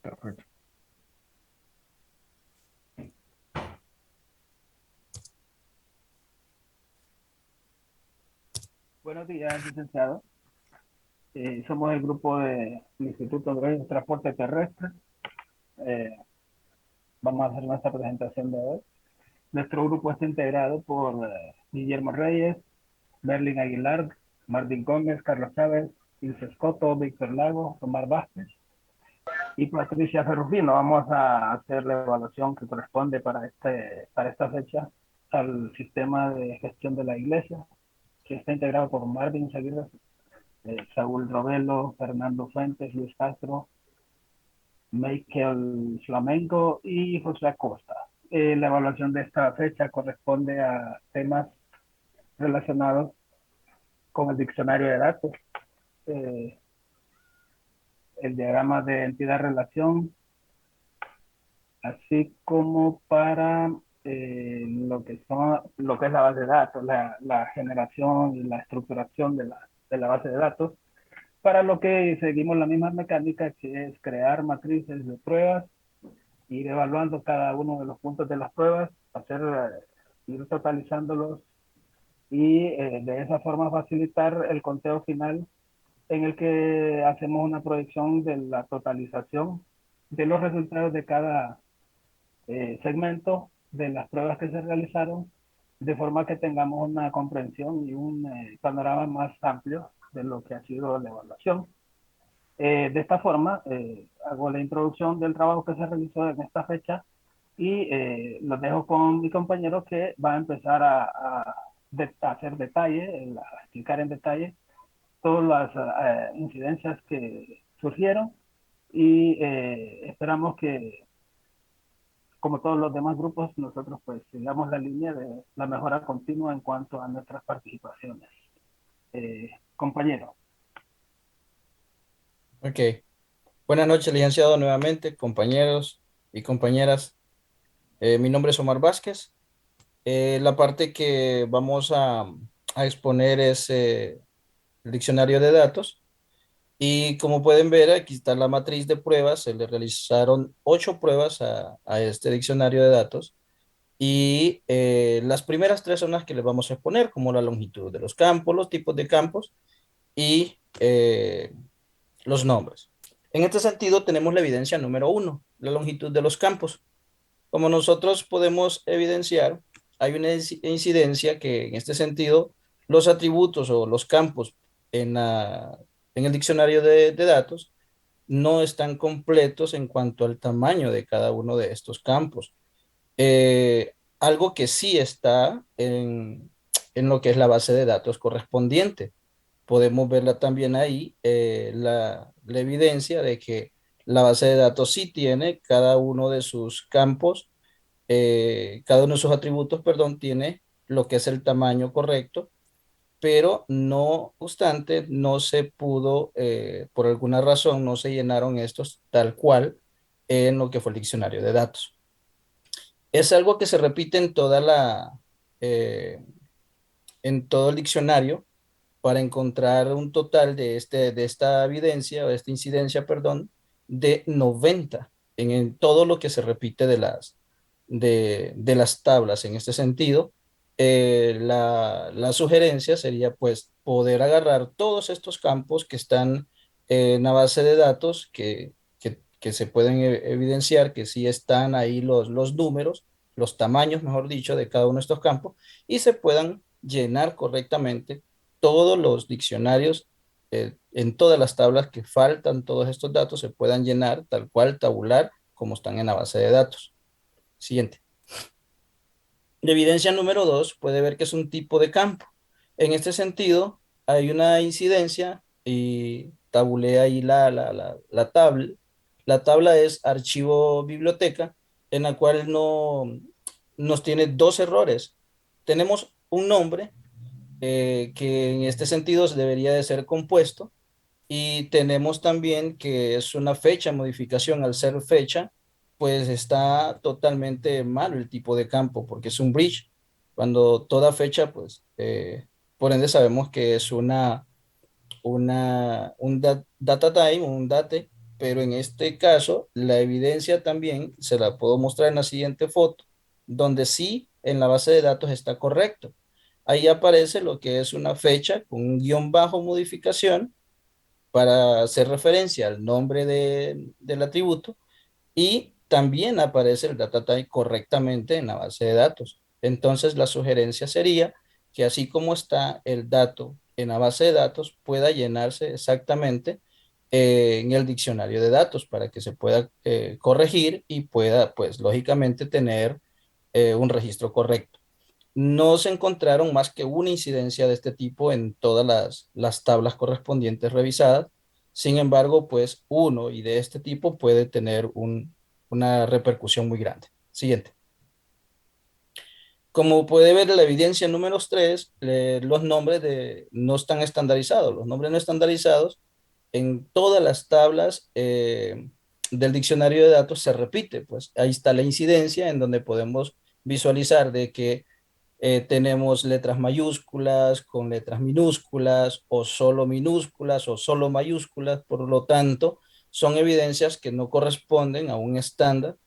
Perfecto. Buenos días, licenciado. Somos el grupo del Instituto de Transporte Terrestre. Eh, Vamos a hacer nuestra presentación de hoy. Nuestro grupo está integrado por Guillermo Reyes, Berlín Aguilar, Martín Gómez, Carlos Chávez, Ilse Escoto, Víctor Lago, Omar Vázquez y Patricia Ferrufino. Vamos a hacer la evaluación que corresponde para esta fecha al sistema de gestión de la iglesia, que está integrado por Marvin Seguirre, Saúl Robelo, Fernando Fuentes, Luis Castro, Michael Flamenco y José Acosta. La evaluación de esta fecha corresponde a temas relacionados con el diccionario de datos, eh, el diagrama de entidad-relación, así como para lo que es la base de datos, la generación y la estructuración de la base de datos, para lo que seguimos la misma mecánica, que es crear matrices de pruebas, ir evaluando cada uno de los puntos de las pruebas, ir totalizándolos y de esa forma facilitar el conteo final en el que hacemos una proyección de la totalización de los resultados de cada segmento de las pruebas que se realizaron, de forma que tengamos una comprensión y un panorama más amplio de lo que ha sido la evaluación. De esta forma, hago la introducción del trabajo que se realizó en esta fecha y los dejo con mi compañero, que va a empezar a hacer detalle, a explicar en detalle todas las incidencias que surgieron y esperamos que, como todos los demás grupos, nosotros pues sigamos la línea de la mejora continua en cuanto a nuestras participaciones. Compañero. Ok. Buenas noches, licenciado, nuevamente, compañeros y compañeras. Mi nombre es Omar Vázquez. La parte que vamos a exponer es el diccionario de datos. Y como pueden ver, aquí está la matriz de pruebas. Se le realizaron 8 pruebas a este diccionario de datos. Y las primeras 3 son las que les vamos a exponer, como la longitud de los campos, los tipos de campos y los nombres. En este sentido, tenemos la evidencia número 1, la longitud de los campos. Como nosotros podemos evidenciar, hay una incidencia que en este sentido, los atributos o los campos en, en el diccionario de datos no están completos en cuanto al tamaño de cada uno de estos campos. Algo que sí está en lo que es la base de datos correspondiente. Podemos verla también ahí, la evidencia de que la base de datos sí tiene cada uno de sus campos, cada uno de sus atributos, perdón, tiene lo que es el tamaño correcto, pero no obstante, no se pudo, por alguna razón, no se llenaron estos tal cual en lo que fue el diccionario de datos. Es algo que se repite eh, en todo el diccionario para encontrar un total de esta evidencia o de esta incidencia, perdón, de 90 en todo lo que se repite de las tablas. En este sentido, la sugerencia sería pues poder agarrar todos estos campos que están en la base de datos que se pueden evidenciar que sí están ahí los números, los tamaños, mejor dicho, de cada uno de estos campos y se puedan llenar correctamente todos los diccionarios, en todas las tablas que faltan, todos estos datos se puedan llenar tal cual tabular como están en la base de datos. Siguiente. De evidencia número 2 puede ver que es un tipo de campo. En este sentido, hay una incidencia y tabulé ahí la tabla. La tabla es archivo biblioteca, en la cual nos tiene 2 errores. Tenemos un nombre que en este sentido debería de ser compuesto. Y tenemos también que es una fecha modificación. Al ser fecha, pues está totalmente malo el tipo de campo porque es un bridge. Cuando toda fecha, pues, por ende sabemos que es un data time, un date, pero en este caso la evidencia también se la puedo mostrar en la siguiente foto, donde sí en la base de datos está correcto. Ahí aparece lo que es una fecha con un guión bajo modificación para hacer referencia al nombre del atributo y también aparece el data type correctamente en la base de datos. Entonces, la sugerencia sería que así como está el dato en la base de datos, pueda llenarse exactamente en el diccionario de datos para que se pueda corregir y pueda, pues, lógicamente tener un registro correcto. No se encontraron más que una incidencia de este tipo en todas las tablas correspondientes revisadas. Sin embargo, pues uno y de este tipo puede tener una repercusión muy grande. Siguiente. Como puede ver en la evidencia número 3, los nombres no están estandarizados. Los nombres no estandarizados en todas las tablas del diccionario de datos se repite. Pues ahí está la incidencia en donde podemos visualizar de que tenemos letras mayúsculas con letras minúsculas o solo mayúsculas, por lo tanto, son evidencias que no corresponden a un estándar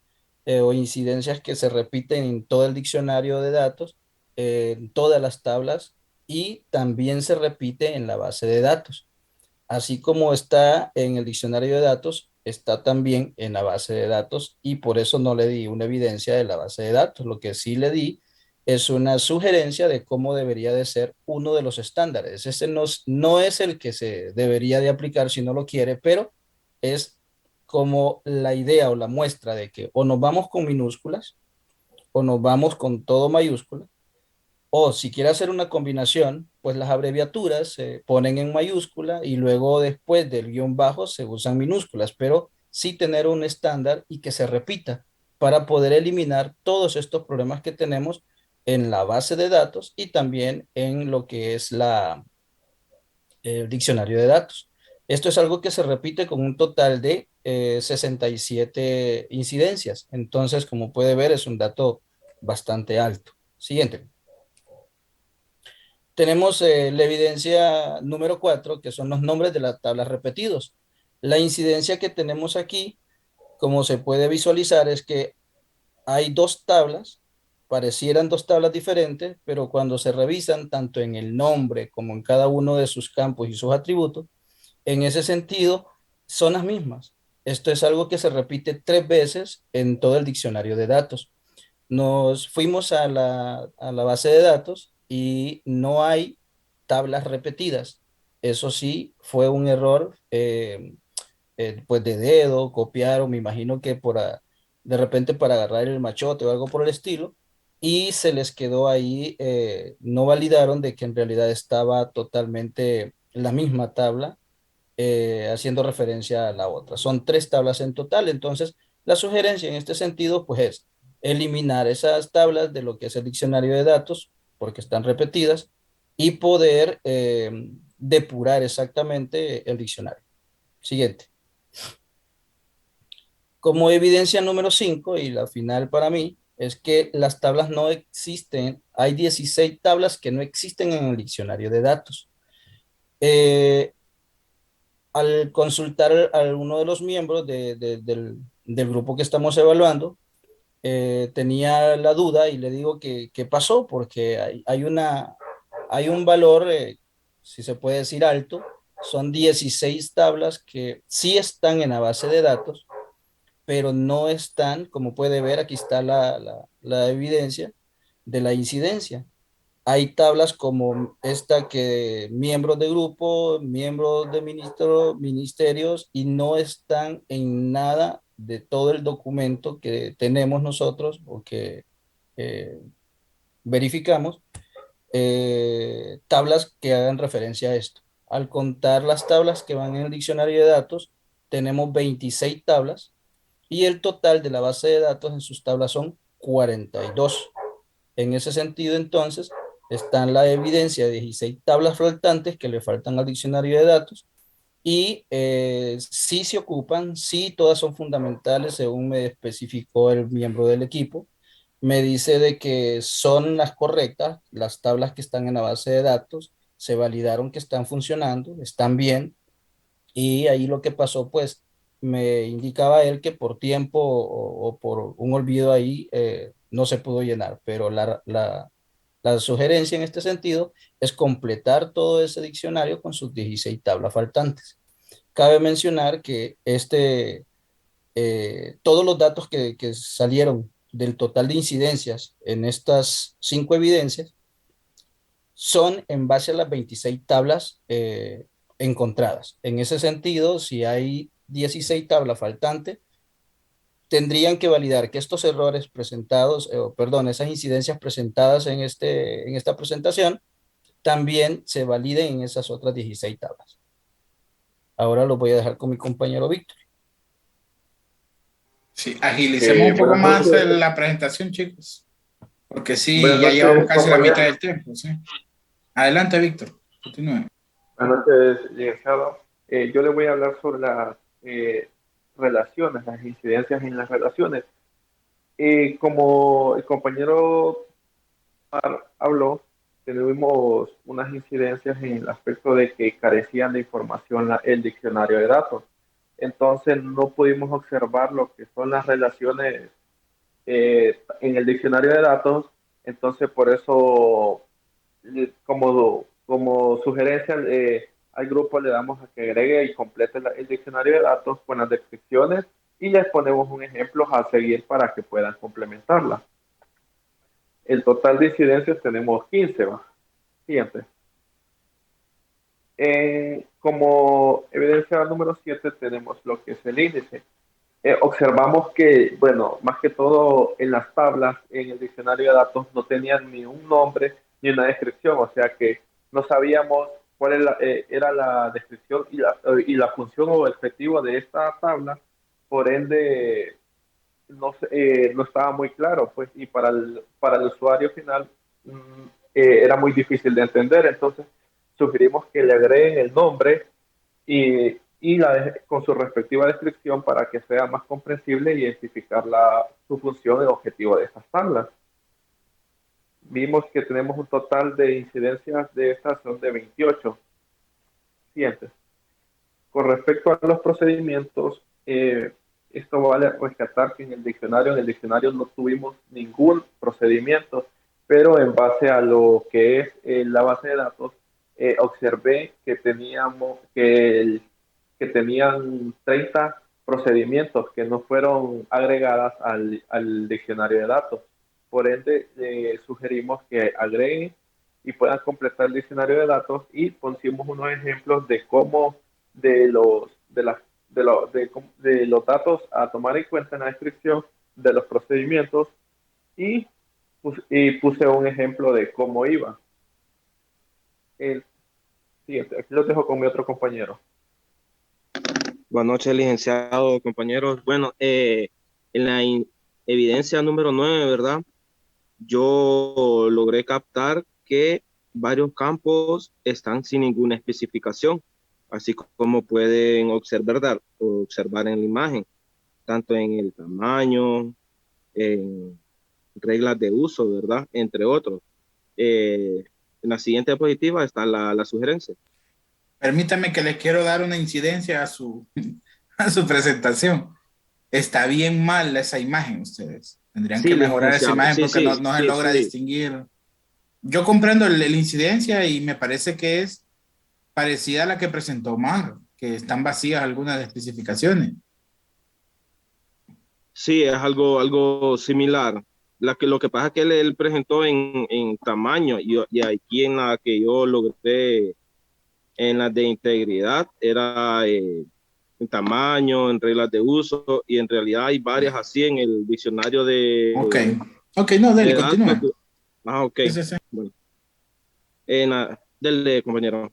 o incidencias que se repiten en todo el diccionario de datos, en todas las tablas y también se repite en la base de datos. Así como está en el diccionario de datos, está también en la base de datos y por eso no le di una evidencia de la base de datos. Lo que sí le di es una sugerencia de cómo debería de ser uno de los estándares. Ese no es el que se debería de aplicar si no lo quiere, pero es como la idea o la muestra de que o nos vamos con minúsculas o nos vamos con todo mayúscula o si quiere hacer una combinación, pues las abreviaturas se ponen en mayúscula y luego después del guión bajo se usan minúsculas, pero sí tener un estándar y que se repita para poder eliminar todos estos problemas que tenemos en la base de datos y también en lo que es el diccionario de datos. Esto es algo que se repite con un total de 67 incidencias. Entonces, como puede ver, es un dato bastante alto. Siguiente. Tenemos la evidencia número 4, que son los nombres de las tablas repetidos. La incidencia que tenemos aquí, como se puede visualizar, es que hay dos tablas, parecieran dos tablas diferentes, pero cuando se revisan tanto en el nombre como en cada uno de sus campos y sus atributos, en ese sentido son las mismas. Esto es algo que se repite 3 veces en todo el diccionario de datos. Nos fuimos a la base de datos y no hay tablas repetidas. Eso sí, fue un error pues de dedo, copiaron, me imagino que de repente para agarrar el machote o algo por el estilo, y se les quedó ahí, no validaron de que en realidad estaba totalmente la misma tabla haciendo referencia a la otra. Son 3 tablas en total, entonces la sugerencia en este sentido pues es eliminar esas tablas de lo que es el diccionario de datos porque están repetidas y poder depurar exactamente el diccionario. Siguiente. Como evidencia número 5 y la final para mí es que las tablas no existen, hay 16 tablas que no existen en el diccionario de datos. Eh, Al consultar a uno de los miembros del grupo que estamos evaluando, tenía la duda y le digo que qué pasó, porque hay un valor, si se puede decir alto, son 16 tablas que sí están en la base de datos, pero no están, como puede ver, aquí está la evidencia de la incidencia. Hay tablas como esta que miembros de grupo, miembros de ministerios y no están en nada de todo el documento que tenemos nosotros o que eh, verificamos, tablas que hagan referencia a esto. Al contar las tablas que van en el diccionario de datos, tenemos 26 tablas y el total de la base de datos en sus tablas son 42. En ese sentido, entonces, están la evidencia de 16 tablas flotantes que le faltan al diccionario de datos y sí se ocupan, sí todas son fundamentales, según me especificó el miembro del equipo. Me dice de que son las correctas, las tablas que están en la base de datos, se validaron que están funcionando, están bien, y ahí lo que pasó, pues, me indicaba él que por tiempo o por un olvido ahí no se pudo llenar, pero la sugerencia en este sentido es completar todo ese diccionario con sus 16 tablas faltantes. Cabe mencionar que todos los datos que salieron del total de incidencias en estas 5 evidencias son en base a las 26 tablas encontradas. En ese sentido, si hay 16 tablas faltantes, tendrían que validar que estos errores presentados, perdón, esas incidencias presentadas en esta presentación, también se validen en esas otras 16 tablas. Ahora lo voy a dejar con mi compañero Víctor. Sí, agilicemos un poco Buenas más noches. la presentación, chicos, porque sí, Buenas ya llevamos noches, casi la mitad compañeros. del tiempo. ¿Sí? Adelante, Víctor, continúe. Buenas noches, licenciado. Yo le voy a hablar sobre las relaciones, las incidencias en las relaciones. Como el compañero habló, tuvimos unas incidencias en el aspecto de que carecían de información el diccionario de datos. Entonces no pudimos observar lo que son las relaciones en el diccionario de datos. Entonces por eso, como sugerencia al grupo, le damos a que agregue y complete el diccionario de datos con las descripciones y les ponemos un ejemplo a seguir para que puedan complementarla. El total de incidencias tenemos 15. ¿Va? Siguiente. Como evidencia número 7 tenemos lo que es el índice. Observamos que, bueno, más que todo en las tablas, en el diccionario de datos, no tenían ni un nombre ni una descripción, o sea que no sabíamos cuál era la descripción y la función o objetivo de esta tabla. Por ende, no estaba muy claro, pues, y para el usuario final era muy difícil de entender. Entonces sugerimos que le agreguen el nombre con su respectiva descripción para que sea más comprensible e identificar su función y objetivo de estas tablas. Vimos que tenemos un total de incidencias de estas son de 28. Siguiente. Con respecto a los procedimientos, esto vale rescatar que en el diccionario no tuvimos ningún procedimiento, pero en base a lo que es la base de datos, observé que tenían 30 procedimientos que no fueron agregadas al diccionario de datos. Por ende, sugerimos que agreguen y puedan completar el diccionario de datos y pusimos unos ejemplos de cómo de los datos a tomar en cuenta en la descripción de los procedimientos y puse un ejemplo de cómo iba. El siguiente, aquí lo dejo con mi otro compañero. Buenas noches, licenciado, compañeros. Bueno, en la evidencia número 9, ¿verdad? Yo logré captar que varios campos están sin ninguna especificación, así como pueden observar en la imagen, tanto en el tamaño, en reglas de uso, ¿verdad? Entre otros. En la siguiente diapositiva está la sugerencia. Permítame que les quiero dar una incidencia a su presentación. Está bien mal esa imagen, ustedes. Tendrían Sí, que mejorar esa licenciado. imagen Sí, porque sí, no se sí, logra sí. distinguir. Yo comprendo la incidencia y me parece que es parecida a la que presentó Omar, que están vacías algunas especificaciones. Sí, es algo similar. Lo que pasa es que él presentó en tamaño y aquí en la que yo logré, en la de integridad, era en tamaño, en reglas de uso, y en realidad hay varias así en el diccionario Ok, no, dele, de datos. continúa. Ok. Sí, sí, sí. Bueno, del compañero.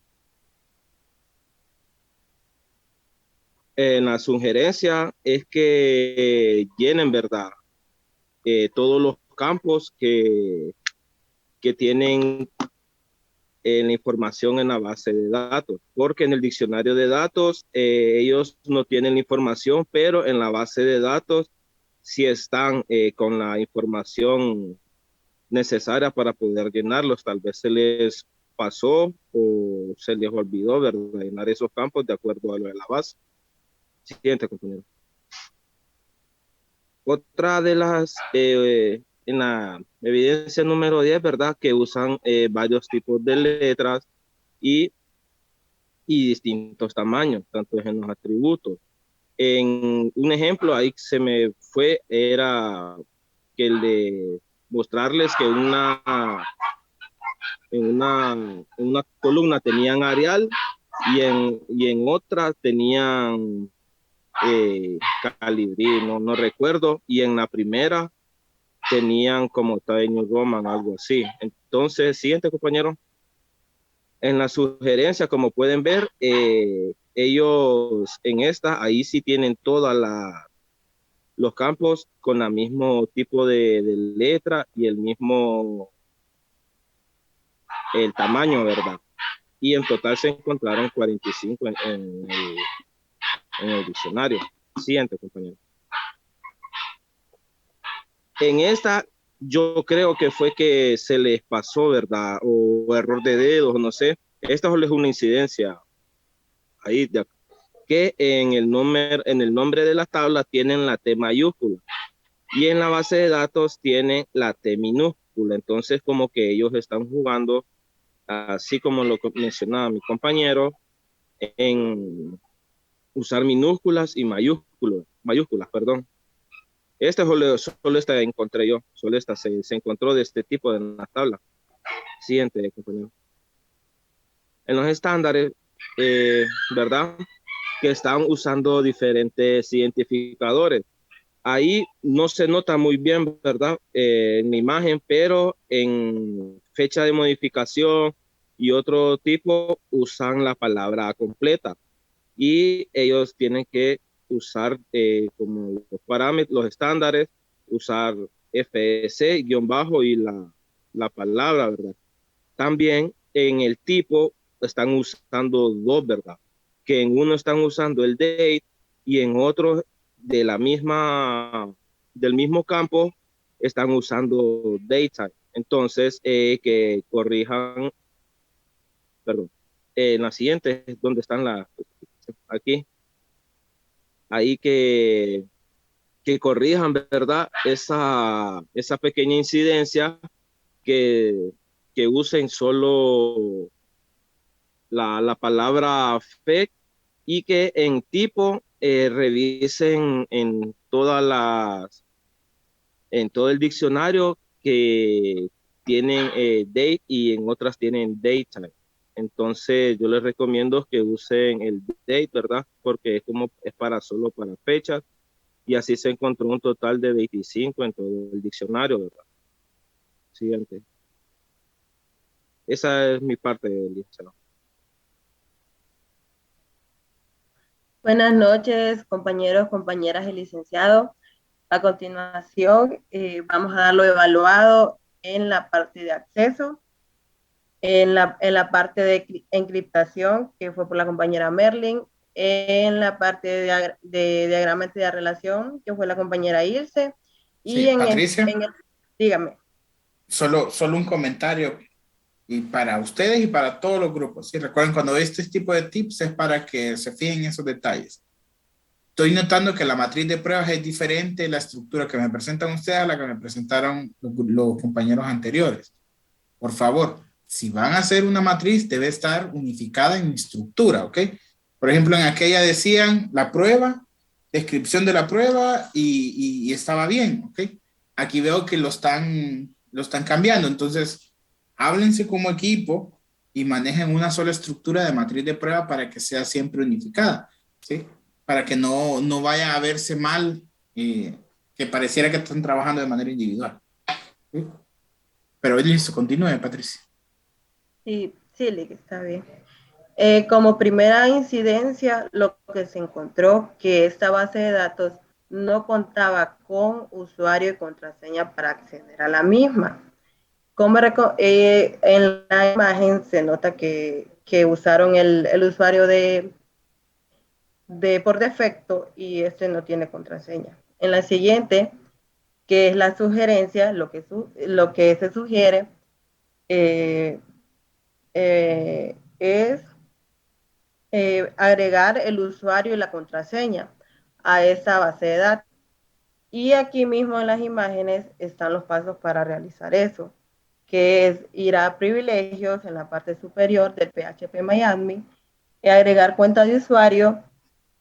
En la sugerencia es que llenen, ¿verdad? Todos los campos que tienen la información en la base de datos, porque en el diccionario de datos ellos no tienen la información, pero en la base de datos sí están con la información necesaria para poder llenarlos. Tal vez se les pasó o se les olvidó, ¿verdad? Llenar esos campos de acuerdo a lo de la base. Siguiente, compañero. Otra de las, en la evidencia número 10, ¿verdad? Que usan varios tipos de letras y, y distintos tamaños, tanto en los atributos. En un ejemplo, ahí se me fue, era que el de mostrarles que en una columna tenían Arial y en otra tenían Calibri, no recuerdo, y en la primera tenían como Times New Roman, algo así. Entonces, siguiente, compañero. En la sugerencia, como pueden ver, ellos en esta, ahí sí tienen todos los campos con el mismo tipo de letra y el tamaño, ¿verdad? Y en total se encontraron 45 en el diccionario. Siguiente, compañero. En esta, yo creo que fue que se les pasó, ¿verdad? O error de dedos, no sé. Esta es una incidencia ahí, que en el nombre de la tabla tienen la T mayúscula y en la base de datos tienen la T minúscula. Entonces, como que ellos están jugando, así como lo mencionaba mi compañero, en usar minúsculas y mayúsculas, perdón. Solo esta encontré yo, solo esta se encontró de este tipo de la tabla. Siguiente, compañero. En los estándares, ¿verdad? Que están usando diferentes identificadores. Ahí no se nota muy bien, ¿verdad? En la imagen, pero en fecha de modificación y otro tipo usan la palabra completa. Y ellos tienen que usar como los parámetros, los estándares, usar FS, guión bajo y la palabra, ¿verdad? También en el tipo están usando dos, ¿verdad? Que en uno están usando el date y en otro de del mismo campo están usando datetime. Entonces, que corrijan, perdón, en la siguiente, donde están aquí, ahí que corrijan, ¿verdad? Esa pequeña incidencia que, que usen solo la palabra fe y que en tipo revisen en todo el diccionario que tienen date y en otras tienen datetime. Entonces yo les recomiendo que usen el date, ¿verdad? Porque es solo para fechas y así se encontró un total de 25 en todo el diccionario, ¿verdad? Siguiente. Esa es mi parte, Lisa. Buenas noches, compañeros, compañeras y licenciados. A continuación, vamos a dar lo evaluado en la parte de acceso, en la parte de encriptación, que fue por la compañera Merlin, en la parte de diagrama de relación, que fue la compañera Ilse, y Sí, Patricia, dígame. solo un comentario y para ustedes y para todos los grupos. ¿Sí? Recuerden, cuando este tipo de tips es para que se fijen en esos detalles. Estoy notando que la matriz de pruebas es diferente, la estructura que me presentan ustedes a la que me presentaron los compañeros anteriores. Por favor, si van a hacer una matriz, debe estar unificada en estructura, ¿ok? Por ejemplo, en aquella decían la prueba, descripción de la prueba y estaba bien, ¿ok? Aquí veo que lo están cambiando, entonces háblense como equipo y manejen una sola estructura de matriz de prueba para que sea siempre unificada, ¿sí? Para que no vaya a verse mal, que pareciera que están trabajando de manera individual. ¿Sí? Pero listo, continúe, Patricia. Sí, sí, está bien. Como primera incidencia, lo que se encontró que esta base de datos no contaba con usuario y contraseña para acceder a la misma. En la imagen se nota que usaron el usuario de por defecto y este no tiene contraseña. En la siguiente, que es la sugerencia, lo que se sugiere es agregar el usuario y la contraseña. a esa base de datos. Y aquí mismo en las imágenes están los pasos para realizar eso, que es ir a privilegios en la parte superior del PHP MyAdmin y agregar cuenta de usuario,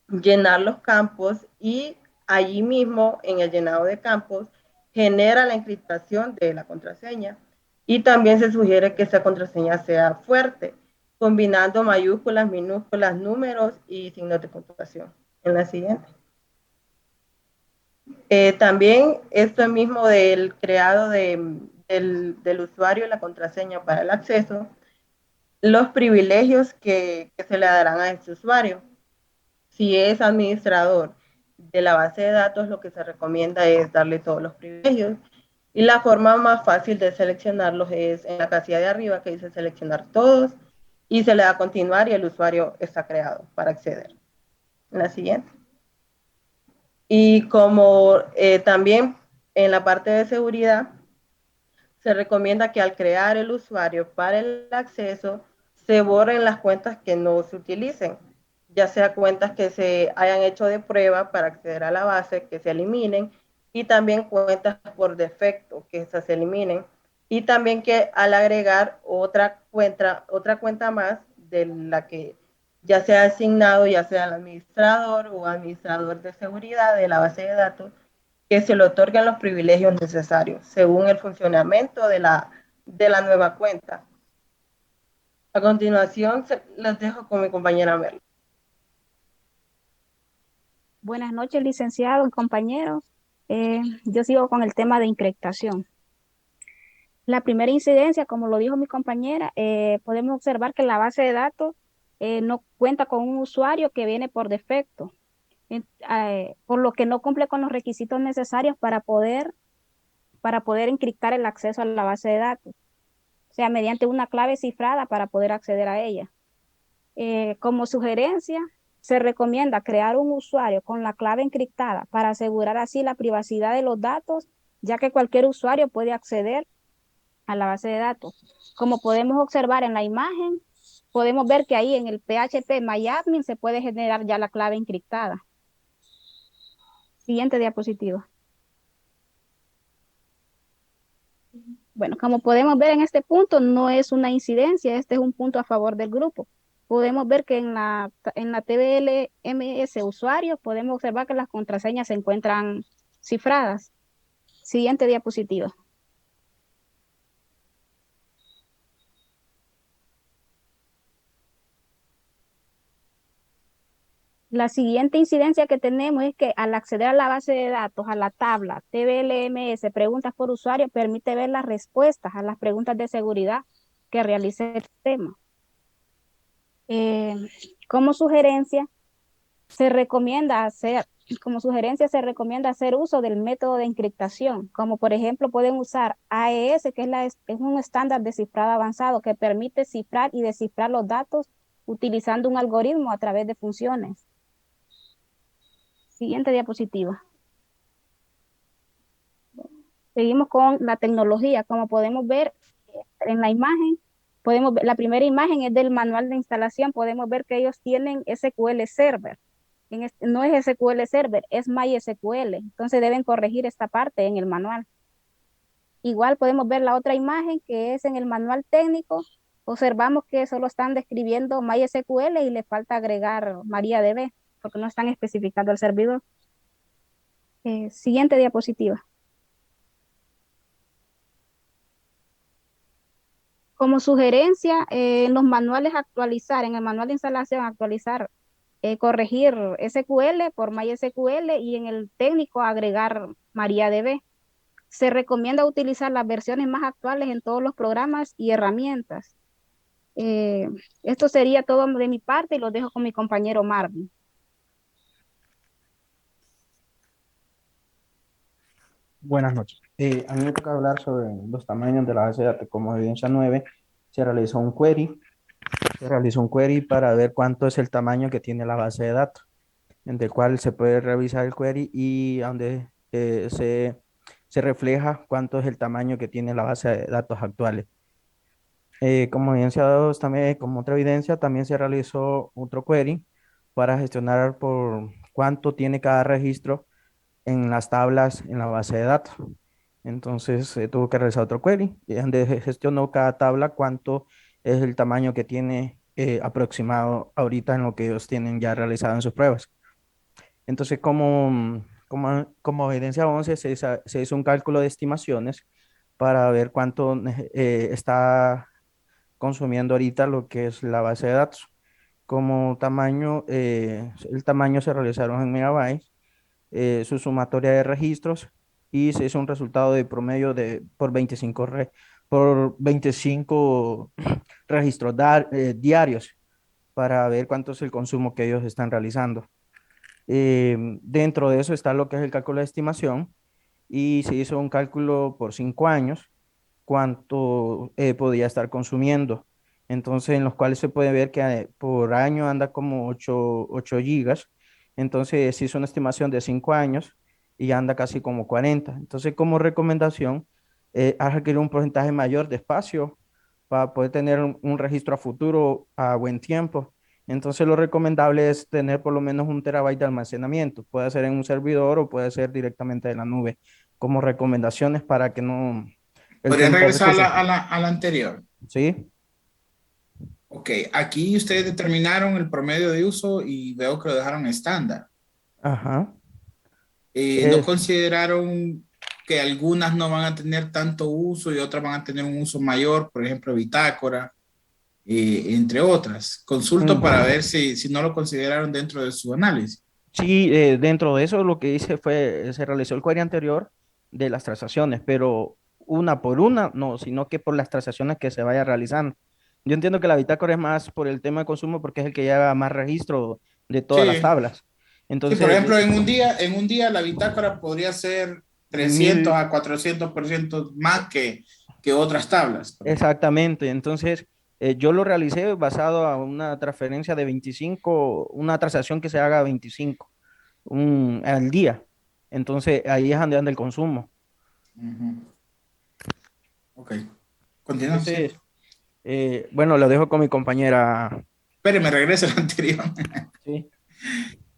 llenar los campos y allí mismo en el llenado de campos genera la encriptación de la contraseña. Y también se sugiere que esa contraseña sea fuerte, combinando mayúsculas, minúsculas, números y signos de puntuación. En la siguiente. También esto mismo del creado del usuario y la contraseña para el acceso, los privilegios que se le darán a este usuario. Si es administrador de la base de datos, lo que se recomienda es darle todos los privilegios. Y la forma más fácil de seleccionarlos es en la casilla de arriba que dice seleccionar todos y se le da a continuar y el usuario está creado para acceder. En la siguiente. Y como también en la parte de seguridad, se recomienda que al crear el usuario para el acceso, se borren las cuentas que no se utilicen, ya sea cuentas que se hayan hecho de prueba para acceder a la base, que se eliminen, y también cuentas por defecto, que se eliminen, y también que al agregar otra cuenta más de la que ya sea asignado, ya sea el administrador o administrador de seguridad de la base de datos, que se le otorguen los privilegios necesarios según el funcionamiento de la nueva cuenta. A continuación, les dejo con mi compañera Merla. Buenas noches, licenciado y compañeros. Yo sigo con el tema de encriptación. La primera incidencia, como lo dijo mi compañera, podemos observar que la base de datos no cuenta con un usuario que viene por defecto, por lo que no cumple con los requisitos necesarios para poder encriptar el acceso a la base de datos, o sea, mediante una clave cifrada para poder acceder a ella. Como sugerencia, se recomienda crear un usuario con la clave encriptada para asegurar así la privacidad de los datos, ya que cualquier usuario puede acceder a la base de datos. Como podemos observar en la imagen, podemos ver que ahí en el PHP MyAdmin se puede generar ya la clave encriptada. Siguiente diapositiva. Bueno, como podemos ver en este punto, no es una incidencia, este es un punto a favor del grupo. Podemos ver que en la TBLMS usuario, podemos observar que las contraseñas se encuentran cifradas. Siguiente diapositiva. La siguiente incidencia que tenemos es que al acceder a la base de datos, a la tabla TBLMS, preguntas por usuario, permite ver las respuestas a las preguntas de seguridad que realice el sistema. Como sugerencia, se recomienda hacer uso del método de encriptación, como por ejemplo pueden usar AES, que es un estándar de cifrado avanzado que permite cifrar y descifrar los datos utilizando un algoritmo a través de funciones. Siguiente diapositiva. Seguimos con la tecnología. Como podemos ver en la imagen, la primera imagen es del manual de instalación. Podemos ver que ellos tienen SQL Server. No es SQL Server, es MySQL. Entonces deben corregir esta parte en el manual. Igual podemos ver la otra imagen que es en el manual técnico. Observamos que solo están describiendo MySQL y le falta agregar MariaDB porque no están especificando el servidor. Siguiente diapositiva. Como sugerencia, en los manuales actualizar, en el manual de instalación actualizar, corregir SQL por MySQL y en el técnico agregar MariaDB. Se recomienda utilizar las versiones más actuales en todos los programas y herramientas. Esto sería todo de mi parte y lo dejo con mi compañero Marvin. Buenas noches. A mí me toca hablar sobre los tamaños de la base de datos. Como evidencia 9, se realizó un query. Se realizó un query para ver cuánto es el tamaño que tiene la base de datos, en el cual se puede revisar el query y donde se refleja cuánto es el tamaño que tiene la base de datos actuales. Como evidencia 2, también, como otra evidencia, también se realizó otro query para gestionar por cuánto tiene cada registro en las tablas en la base de datos. Entonces tuvo que realizar otro query y donde gestionó cada tabla cuánto es el tamaño que tiene aproximado ahorita en lo que ellos tienen ya realizado en sus pruebas. Entonces, como evidencia 11, se hizo un cálculo de estimaciones para ver cuánto está consumiendo ahorita lo que es la base de datos. Como tamaño, el tamaño se realizaron en megabytes, su sumatoria de registros y se hizo un resultado de promedio por 25 registros diarios para ver cuánto es el consumo que ellos están realizando. Dentro de eso está lo que es el cálculo de estimación y se hizo un cálculo por 5 años cuánto podía estar consumiendo. Entonces, en los cuales se puede ver que por año anda como 8 gigas. Entonces, se hizo una estimación de 5 años y anda casi como 40. Entonces, como recomendación, ha requerido un porcentaje mayor de espacio para poder tener un registro a futuro a buen tiempo. Entonces, lo recomendable es tener por lo menos 1 terabyte de almacenamiento. Puede ser en un servidor o puede ser directamente de la nube, como recomendaciones para que no... ¿Podrían regresar a la anterior? Sí. Ok, aquí ustedes determinaron el promedio de uso y veo que lo dejaron estándar. Ajá. ¿No consideraron que algunas no van a tener tanto uso y otras van a tener un uso mayor? Por ejemplo, bitácora, entre otras. Consulto para ver si no lo consideraron dentro de su análisis. Sí, dentro de eso lo que hice fue, se realizó el query anterior de las transacciones, pero una por una, no, sino que por las transacciones que se vaya realizando. Yo entiendo que la bitácora es más por el tema de consumo porque es el que lleva más registro de todas las tablas. Entonces, sí, por ejemplo, en un día la bitácora podría ser 300 a 400% más que otras tablas. Exactamente. Entonces, yo lo realicé basado a una transferencia de 25, una transacción que se haga a 25 al día. Entonces, ahí es donde anda el consumo. Ok. Continuamos. Entonces, bueno, lo dejo con mi compañera. Espere, me regreso al anterior. Sí.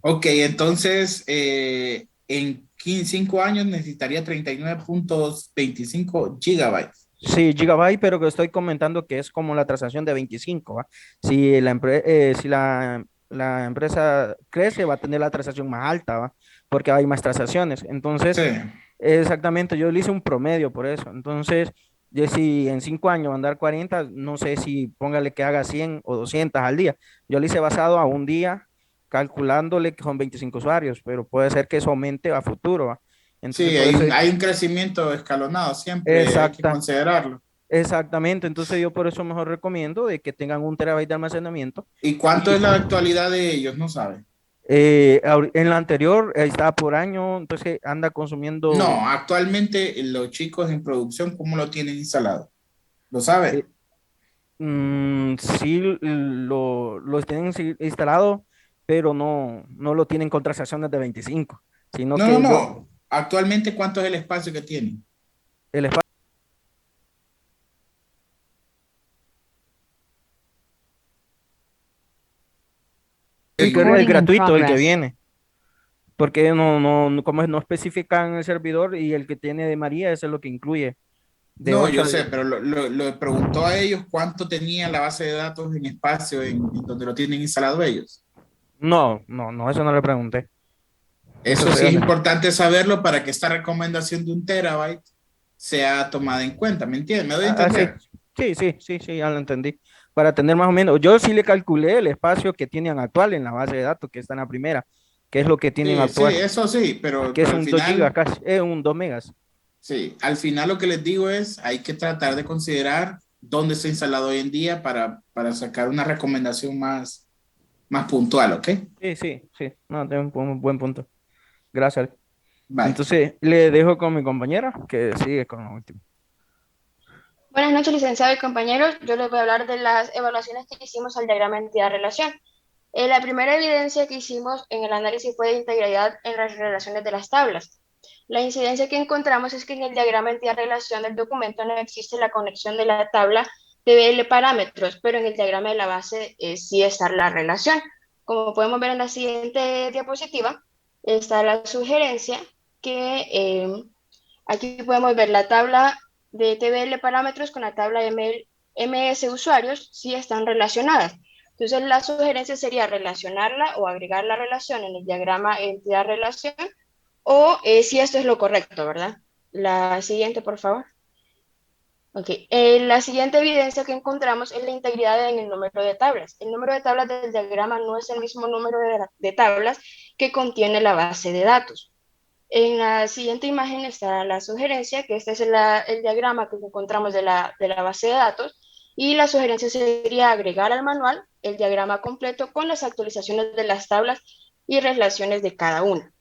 Ok, entonces, en 5 años necesitaría 39.25 gigabytes. Sí, gigabyte, pero que estoy comentando que es como la transacción de 25, ¿va? Si la empresa crece, va a tener la transacción más alta, ¿va? Porque hay más transacciones. Entonces, Sí. exactamente, yo le hice un promedio por eso. Entonces, yo si en 5 años va a andar 40, no sé si póngale que haga 100 o 200 al día. Yo le hice basado a un día, calculándole que son 25 usuarios, pero puede ser que eso aumente a futuro, ¿va? Entonces, Sí, por eso hay un crecimiento escalonado, siempre hay que considerarlo. Exactamente, entonces yo por eso mejor recomiendo de que tengan 1 terabyte de almacenamiento. ¿Y cuánto es la actualidad de ellos? No saben. En la anterior estaba por año, entonces anda consumiendo. No, actualmente los chicos en producción, ¿cómo lo tienen instalado? ¿Lo saben? Sí, lo tienen instalado, pero no lo tienen con transacciones de 25, sino que No. Actualmente, ¿cuánto es el espacio que tienen? el espacio es gratuito el que viene, porque como no especifican el servidor y el que tiene de María, eso es lo que incluye. No, yo sé, pero lo preguntó a ellos cuánto tenía la base de datos en espacio en donde lo tienen instalado ellos. No, eso no le pregunté. Eso sí es importante saberlo para que esta recomendación de 1 terabyte sea tomada en cuenta, ¿me entiendes? ¿Me doy a entender? Sí, ya lo entendí. Para tener más o menos, yo sí le calculé el espacio que tienen actual en la base de datos que está en la primera, que es lo que tienen actual. Sí, eso sí, pero que es al un 2 final, gigas casi, es un 2 megas. Sí, al final lo que les digo es, hay que tratar de considerar dónde está instalado hoy en día para sacar una recomendación más puntual, ¿ok? Sí, no, tengo un buen punto. Gracias. Bye. Entonces, le dejo con mi compañera que sigue con lo último. Buenas noches, licenciado y compañeros. Yo les voy a hablar de las evaluaciones que hicimos al diagrama entidad-relación. La primera evidencia que hicimos en el análisis fue de integridad en las relaciones de las tablas. La incidencia que encontramos es que en el diagrama entidad-relación del documento no existe la conexión de la tabla de BL parámetros, pero en el diagrama de la base sí está la relación. Como podemos ver en la siguiente diapositiva, está la sugerencia que aquí podemos ver la tabla de TBL parámetros con la tabla MS usuarios si están relacionadas. Entonces la sugerencia sería relacionarla o agregar la relación en el diagrama entidad-relación o si esto es lo correcto, ¿verdad? La siguiente, por favor. Ok, la siguiente evidencia que encontramos es la integridad en el número de tablas. El número de tablas del diagrama no es el mismo número de tablas que contiene la base de datos. En la siguiente imagen está la sugerencia, que este es el diagrama que encontramos de la base de datos, y la sugerencia sería agregar al manual el diagrama completo con las actualizaciones de las tablas y relaciones de cada una.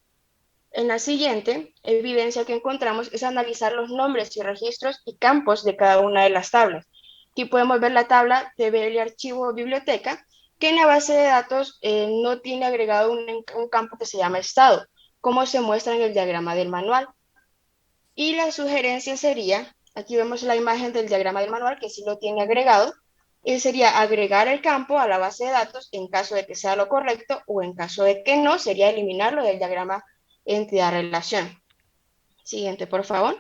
En la siguiente evidencia que encontramos es analizar los nombres y registros y campos de cada una de las tablas. Aquí podemos ver la tabla TBL archivo o biblioteca, que en la base de datos no tiene agregado un campo que se llama estado, como se muestra en el diagrama del manual. Y la sugerencia sería, aquí vemos la imagen del diagrama del manual que sí lo tiene agregado, y sería agregar el campo a la base de datos en caso de que sea lo correcto o en caso de que no, sería eliminarlo del diagrama entidad-relación. Siguiente, por favor.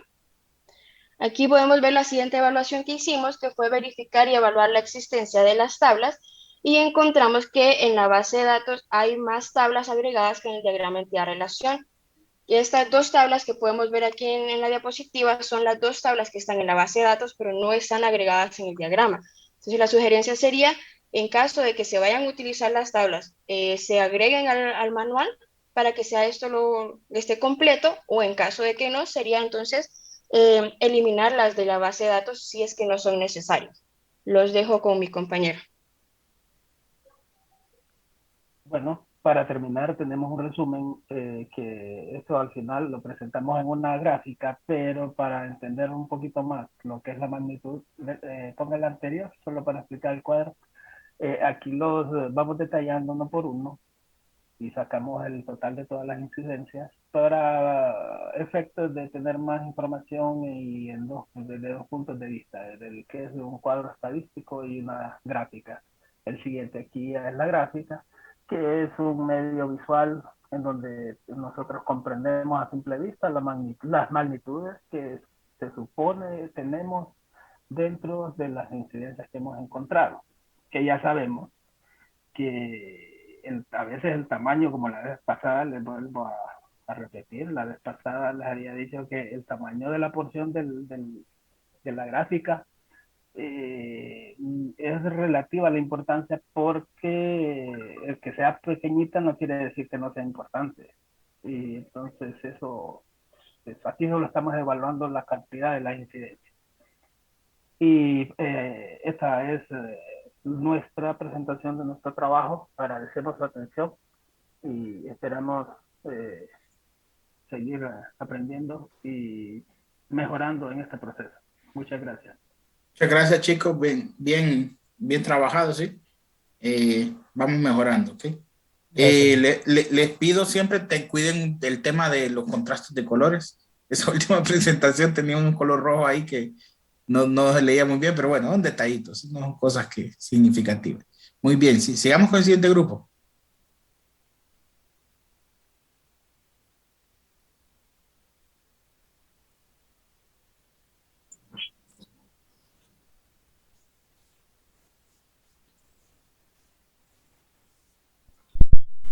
Aquí podemos ver la siguiente evaluación que hicimos, que fue verificar y evaluar la existencia de las tablas, y encontramos que en la base de datos hay más tablas agregadas que en el diagrama entidad-relación. Y estas dos tablas que podemos ver aquí en la diapositiva son las dos tablas que están en la base de datos, pero no están agregadas en el diagrama. Entonces la sugerencia sería, en caso de que se vayan a utilizar las tablas, se agreguen al manual para que sea esto esté completo, o en caso de que no, sería entonces eliminarlas de la base de datos si es que no son necesarias. Los dejo con mi compañero. Bueno, para terminar, tenemos un resumen que esto al final lo presentamos en una gráfica, pero para entender un poquito más lo que es la magnitud, ponga el anterior, solo para explicar el cuadro. Aquí los vamos detallando uno por uno y sacamos el total de todas las incidencias para efectos de tener más información y desde dos puntos de vista, del que es un cuadro estadístico y una gráfica. El siguiente aquí es la gráfica, que es un medio visual en donde nosotros comprendemos a simple vista las magnitudes que se supone tenemos dentro de las incidencias que hemos encontrado, que ya sabemos que a veces el tamaño, como la vez pasada, les vuelvo a repetir, la vez pasada les había dicho que el tamaño de la porción de la gráfica es relativa a la importancia, porque el que sea pequeñita no quiere decir que no sea importante. Y entonces eso aquí solo estamos evaluando la cantidad de las incidencias. Y esta es nuestra presentación de nuestro trabajo. Agradecemos su atención y esperamos seguir aprendiendo y mejorando en este proceso. Muchas gracias. Muchas gracias, chicos. Bien trabajado, ¿sí? Vamos mejorando, ¿ok? Les pido siempre que cuiden el tema de los contrastes de colores. Esa última presentación tenía un color rojo ahí que no se leía muy bien, pero bueno, son detallitos, no son cosas significativas. Muy bien, sí, sigamos con el siguiente grupo.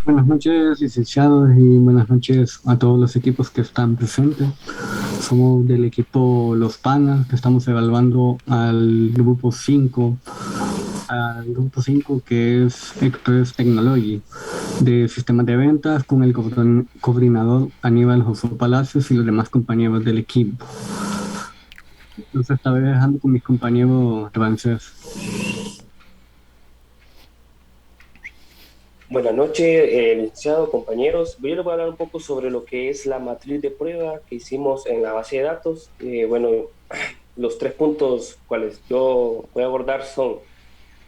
Buenas noches, licenciados, y buenas noches a todos los equipos que están presentes. Somos del equipo Los Panas, que estamos evaluando al grupo 5, que es Express Technology, de sistemas de ventas, con el coordinador Aníbal José Palacios y los demás compañeros del equipo. Entonces, esta vez dejando con mis compañeros Rancés. Buenas noches, licenciado, compañeros. Yo les voy a hablar un poco sobre lo que es la matriz de prueba que hicimos en la base de datos. Bueno, los 3 puntos cuales yo voy a abordar son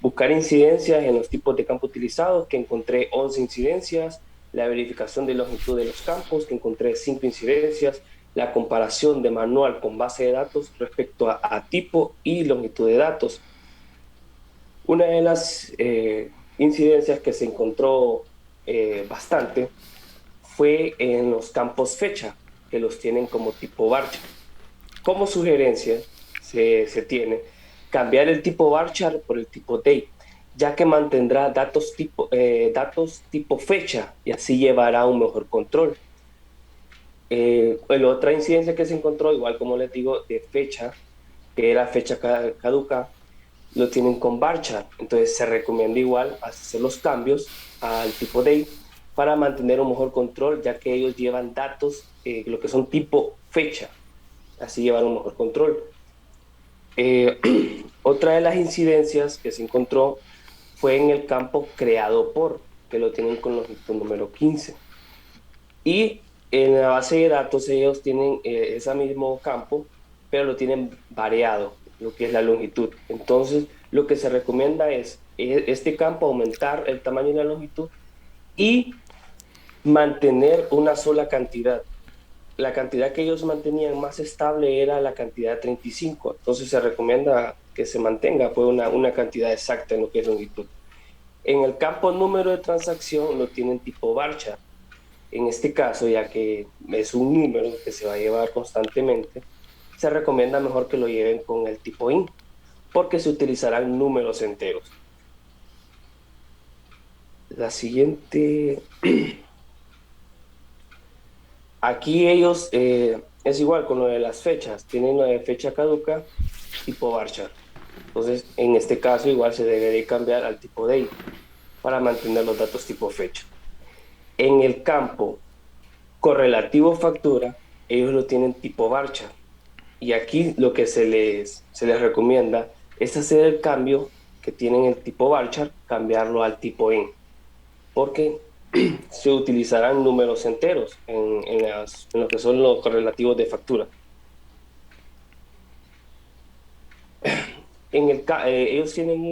buscar incidencias en los tipos de campo utilizados, que encontré 11 incidencias, la verificación de longitud de los campos, que encontré 5 incidencias, la comparación de manual con base de datos respecto a tipo y longitud de datos. Una de las incidencias que se encontró bastante fue en los campos fecha, que los tienen como tipo varchar. Como sugerencia se tiene cambiar el tipo varchar por el tipo date, ya que mantendrá datos tipo fecha y así llevará un mejor control. La otra incidencia que se encontró, igual como les digo, de fecha, que era fecha caduca, lo tienen con varchar. Entonces se recomienda igual hacer los cambios al tipo date para mantener un mejor control, ya que ellos llevan datos, lo que son tipo fecha, así llevar un mejor control. Otra de las incidencias que se encontró fue en el campo creado por, que lo tienen con longitud número 15. Y en la base de datos ellos tienen ese mismo campo, pero lo tienen variado, lo que es la longitud. Entonces, lo que se recomienda es este campo aumentar el tamaño y la longitud y mantener una sola cantidad. La cantidad que ellos mantenían más estable era la cantidad 35. Entonces se recomienda que se mantenga pues, una cantidad exacta en lo que es longitud. En el campo número de transacción lo tienen tipo varchar. En este caso, ya que es un número que se va a llevar constantemente, se recomienda mejor que lo lleven con el tipo int, porque se utilizarán números enteros. La siguiente... Aquí ellos, es igual con lo de las fechas, tienen lo de fecha caduca, tipo varchar. Entonces, en este caso, igual se debería cambiar al tipo date para mantener los datos tipo fecha. En el campo correlativo factura, ellos lo tienen tipo varchar. Y aquí lo que se les recomienda es hacer el cambio que tienen el tipo varchar, cambiarlo al tipo int. Porque se utilizarán números enteros en lo que son los correlativos de factura. Ellos tienen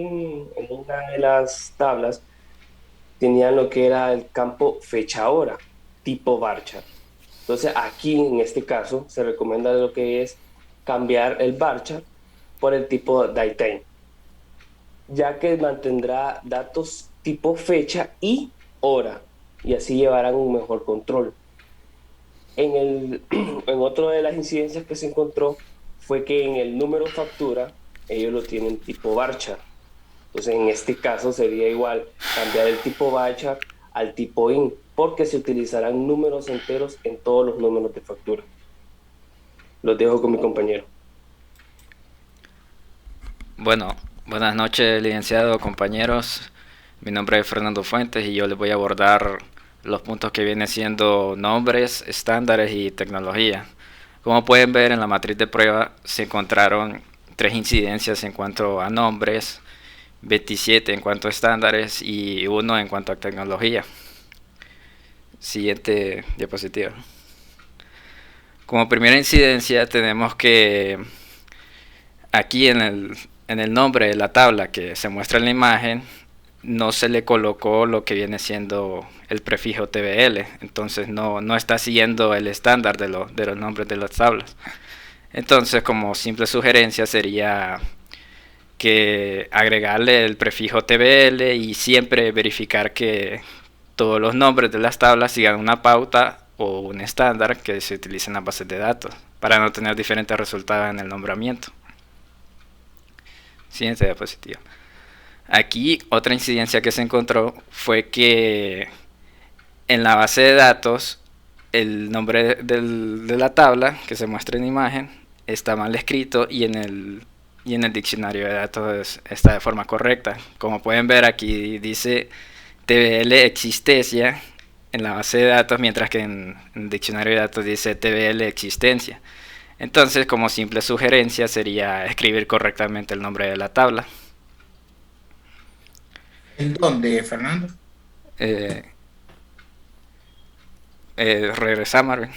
en una de las tablas, tenían lo que era el campo fecha-hora, tipo varchar. Entonces aquí, en este caso, se recomienda lo que es cambiar el varchar por el tipo datetime, ya que mantendrá datos tipo fecha y hora, y así llevarán un mejor control. En otro de las incidencias que se encontró fue que en el número factura ellos lo tienen tipo varchar. Entonces en este caso sería igual cambiar el tipo varchar al tipo int, porque se utilizarán números enteros en todos los números de factura. Los dejo con mi compañero. Bueno, buenas noches, licenciado, compañeros. Mi nombre es Fernando Fuentes y yo les voy a abordar los puntos que vienen siendo nombres, estándares y tecnología. Como pueden ver, en la matriz de prueba se encontraron 3 incidencias en cuanto a nombres, 27 en cuanto a estándares y 1 en cuanto a tecnología. Siguiente diapositiva. Como primera incidencia tenemos que aquí en el nombre de la tabla que se muestra en la imagen no se le colocó lo que viene siendo el prefijo TBL, entonces no está siguiendo el estándar de los nombres de las tablas. Entonces, como simple sugerencia sería que agregarle el prefijo TBL y siempre verificar que todos los nombres de las tablas sigan una pauta o un estándar que se utiliza en las bases de datos para no tener diferentes resultados en el nombramiento. Siguiente diapositiva. Aquí otra incidencia que se encontró fue que en la base de datos el nombre de la tabla que se muestra en imagen está mal escrito y en el diccionario de datos está de forma correcta. Como pueden ver, aquí dice TBL existencia en la base de datos, mientras que en el diccionario de datos dice TBL existencia. Entonces, como simple sugerencia sería escribir correctamente el nombre de la tabla. ¿En dónde, Fernando? Regresar, Marvin.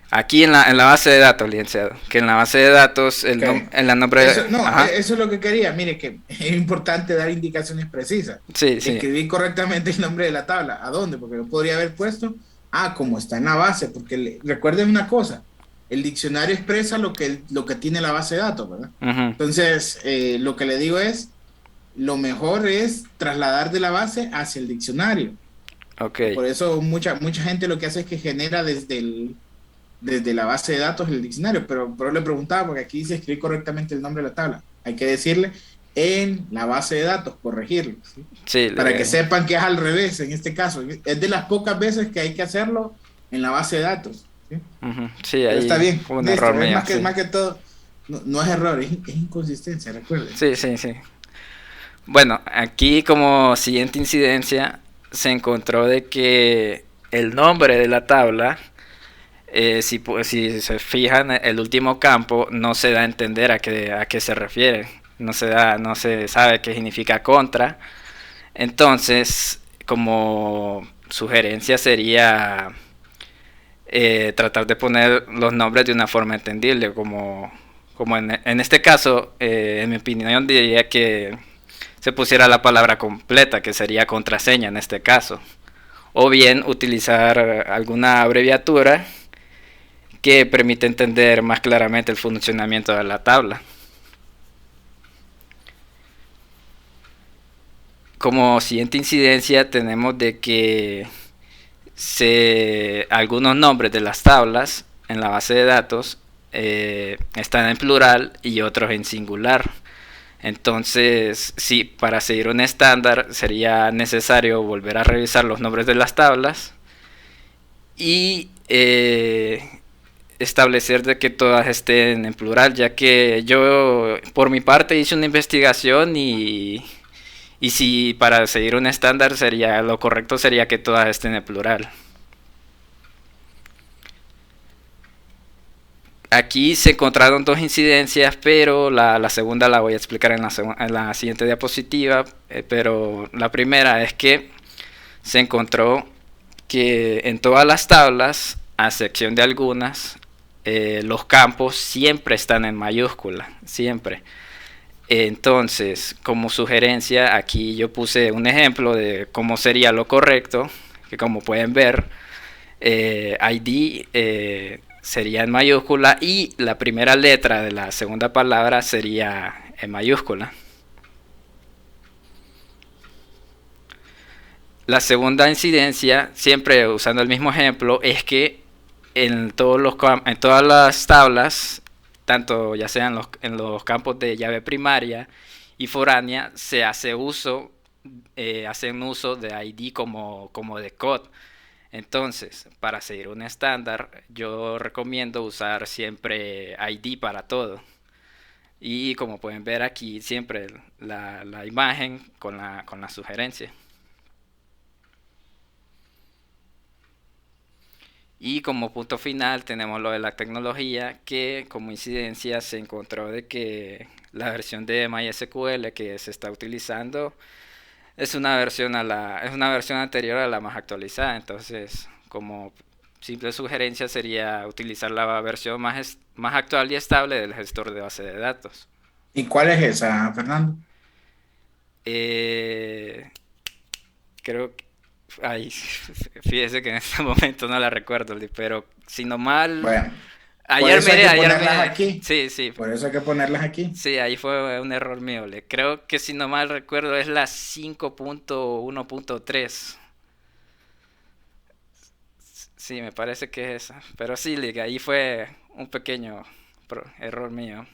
Aquí en la base de datos, licenciado, que en la base de datos en la nombre eso, eso es lo que quería. Mire que es importante dar indicaciones precisas. Sí, sí. Escribir correctamente el nombre de la tabla. ¿A dónde? Porque yo podría haber puesto como está en la base, porque recuerden una cosa, el diccionario expresa lo que tiene la base de datos, ¿verdad? Uh-huh. Entonces lo que le digo es lo mejor es trasladar de la base hacia el diccionario. Ok. Por eso mucha gente lo que hace es que genera desde la base de datos el diccionario, pero le preguntaba, porque aquí dice escribir correctamente el nombre de la tabla. Hay que decirle en la base de datos, corregirlo, ¿sí? Sí, Para que sepan que es al revés en este caso. Es de las pocas veces que hay que hacerlo en la base de datos, ¿sí? Sí, Pero ahí está bien. un Listo, error es mío, más que todo, no es error, es inconsistencia, recuerden. Sí. Bueno, aquí como siguiente incidencia se encontró de que el nombre de la tabla, si se fijan, el último campo no se da a entender a qué se refiere. No se sabe qué significa contra. Entonces, como sugerencia sería tratar de poner los nombres de una forma entendible, como en este caso, en mi opinión diría que se pusiera la palabra completa, que sería contraseña en este caso, o bien utilizar alguna abreviatura que permite entender más claramente el funcionamiento de la tabla. Como siguiente incidencia tenemos de que algunos nombres de las tablas en la base de datos están en plural y otros en singular. Entonces, sí, para seguir un estándar sería necesario volver a revisar los nombres de las tablas y establecer de que todas estén en plural, ya que yo por mi parte hice una investigación y si para seguir un estándar lo correcto sería que todas estén en plural. Aquí se encontraron dos incidencias, pero la segunda la voy a explicar en la siguiente diapositiva. Pero la primera es que se encontró que en todas las tablas, a excepción de algunas, los campos siempre están en mayúscula, siempre. Entonces, como sugerencia, aquí yo puse un ejemplo de cómo sería lo correcto, que como pueden ver, ID sería en mayúscula y la primera letra de la segunda palabra sería en mayúscula. La segunda incidencia, siempre usando el mismo ejemplo, es que en todas las tablas, tanto ya sean en los campos de llave primaria y foránea, se hace hacen uso de ID como de code. Entonces, para seguir un estándar, yo recomiendo usar siempre ID para todo. Y como pueden ver aquí, siempre la imagen con la sugerencia. Y como punto final tenemos lo de la tecnología, que como incidencia se encontró de que la versión de MySQL que se está utilizando es una versión anterior a la más actualizada. Entonces, como simple sugerencia sería utilizar la versión más actual y estable del gestor de base de datos. ¿Y cuál es esa, Fernando? Creo que fíjese que en este momento no la recuerdo, pero si no mal. Bueno, ayer miré. Aquí. Sí. Por eso hay que ponerlas aquí. Sí, ahí fue un error mío. Creo que si no mal recuerdo es la 5.1.3. Sí, me parece que es esa. Pero sí, ahí fue un pequeño error mío.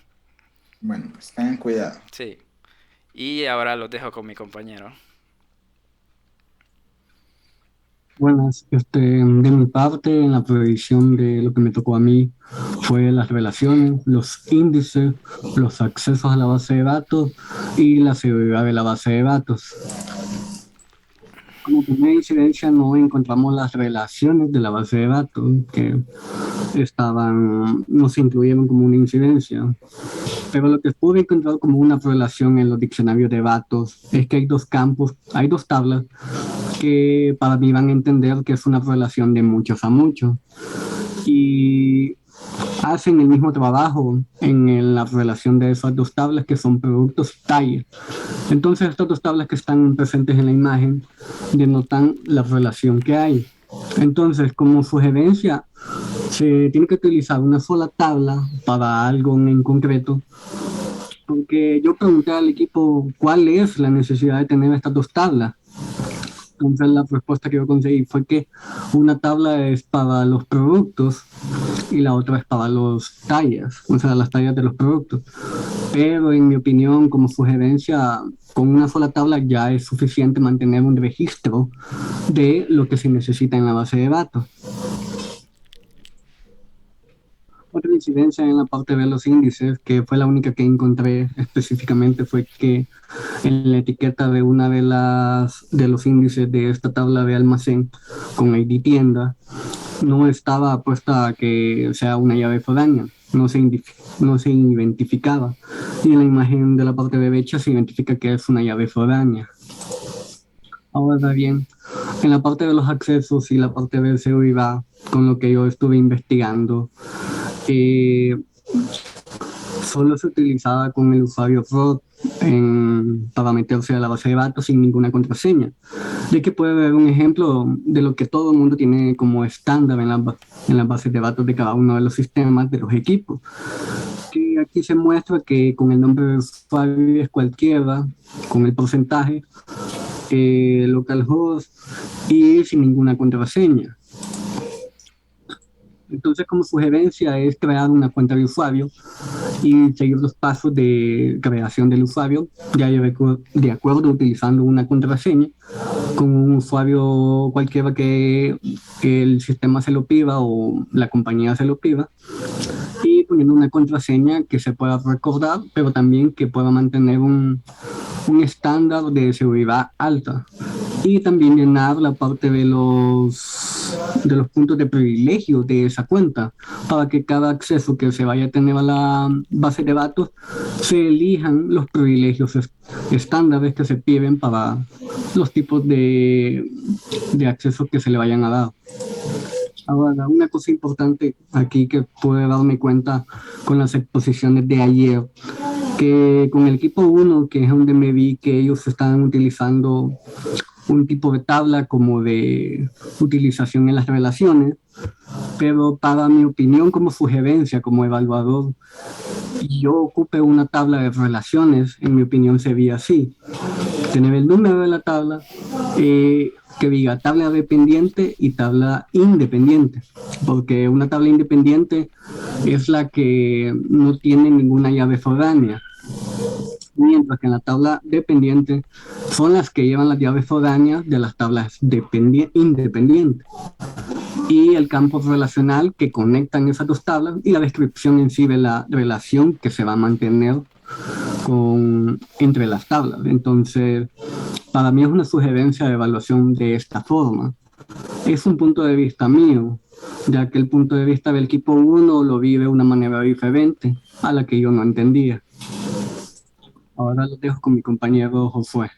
Bueno, pues tengan cuidado. Sí. Y ahora los dejo con mi compañero. Buenas, de mi parte, en la predicción de lo que me tocó a mí fue las relaciones, los índices, los accesos a la base de datos y la seguridad de la base de datos. Como primera incidencia no encontramos las relaciones de la base de datos que no se incluyeron como una incidencia, pero lo que pude encontrar como una relación en los diccionarios de datos es que hay dos tablas que para mí van a entender que es una relación de muchos a muchos y hacen el mismo trabajo en la relación de esas dos tablas que son productos y talles. Entonces estas dos tablas que están presentes en la imagen denotan la relación que hay. Entonces, como sugerencia, se tiene que utilizar una sola tabla para algo en concreto porque yo pregunté al equipo cuál es la necesidad de tener estas dos tablas. Entonces la respuesta que yo conseguí fue que una tabla es para los productos y la otra es para los tallas, o sea, las tallas de los productos. Pero en mi opinión, como sugerencia, con una sola tabla ya es suficiente mantener un registro de lo que se necesita en la base de datos. Otra incidencia en la parte de los índices, que fue la única que encontré específicamente, fue que en la etiqueta de una de los índices de esta tabla de almacén con ID tienda no estaba puesta que sea una llave foránea, no se identificaba. Y en la imagen de la parte derecha se identifica que es una llave foránea. Ahora bien, en la parte de los accesos y la parte de seguridad, con lo que yo estuve investigando, solo se utilizaba con el usuario root para meterse a la base de datos sin ninguna contraseña. De que puede haber un ejemplo de lo que todo el mundo tiene como estándar en las bases de datos de cada uno de los sistemas de los equipos. Que aquí se muestra que con el nombre de usuario es cualquiera, con el porcentaje, localhost y sin ninguna contraseña. Entonces, como sugerencia es crear una cuenta de usuario y seguir los pasos de creación del usuario, ya de acuerdo utilizando una contraseña con un usuario cualquiera que el sistema se lo pida o la compañía se lo pida, y poniendo una contraseña que se pueda recordar, pero también que pueda mantener un estándar de seguridad alta. Y también llenar la parte de los puntos de privilegio de esa cuenta para que cada acceso que se vaya a tener a la base de datos se elijan los privilegios estándares que se piden para los tipos de acceso que se le vayan a dar. Ahora, una cosa importante aquí que pude darme cuenta con las exposiciones de ayer, que con el equipo 1, que es donde me vi que ellos estaban utilizando un tipo de tabla como de utilización en las relaciones, pero para mi opinión como sugerencia, como evaluador, yo ocupé una tabla de relaciones, en mi opinión se veía así, tener el número de la tabla, que diga tabla dependiente y tabla independiente, porque una tabla independiente es la que no tiene ninguna llave foránea, mientras que en la tabla dependiente son las que llevan las llaves foráneas de las tablas independientes, y el campo relacional que conectan esas dos tablas y la descripción en sí de la relación que se va a mantener entre las tablas. Entonces, para mí es una sugerencia de evaluación de esta forma. Es un punto de vista mío, ya que el punto de vista del equipo 1 lo vi de una manera diferente a la que yo no entendía. Ahora lo dejo con mi compañero Josué.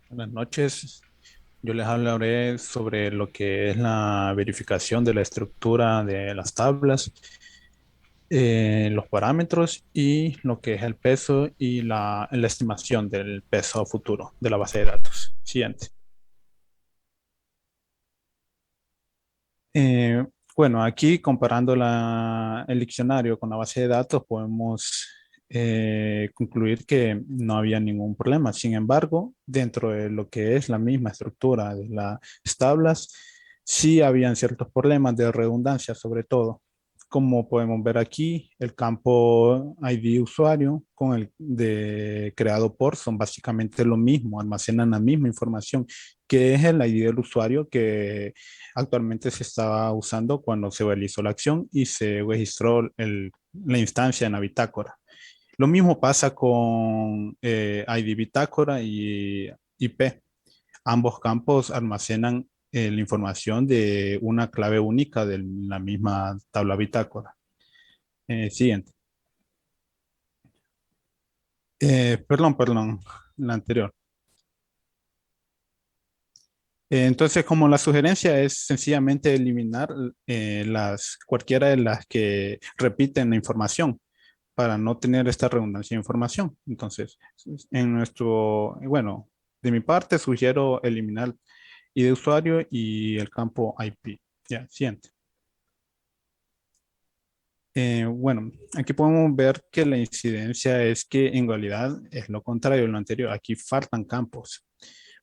Buenas noches. Yo les hablaré sobre lo que es la verificación de la estructura de las tablas, los parámetros y lo que es el peso y la estimación del peso futuro de la base de datos. Siguiente. Eh, bueno, aquí comparando el diccionario con la base de datos podemos concluir que no había ningún problema. Sin embargo, dentro de lo que es la misma estructura de las tablas, sí habían ciertos problemas de redundancia, sobre todo. Como podemos ver aquí, el campo ID usuario con el de creado por son básicamente lo mismo, almacenan la misma información, que es el ID del usuario que actualmente se estaba usando cuando se realizó la acción y se registró la instancia en la bitácora. Lo mismo pasa con ID bitácora y IP. Ambos campos almacenan la información de una clave única de la misma tabla bitácora. Siguiente. Perdón, la anterior. Entonces, como la sugerencia es sencillamente eliminar cualquiera de las que repiten la información para no tener esta redundancia de información. Entonces, bueno, de mi parte sugiero eliminar ID de usuario y el campo IP. Ya, siguiente. Bueno, aquí podemos ver que la incidencia es que en realidad es lo contrario de lo anterior. Aquí faltan campos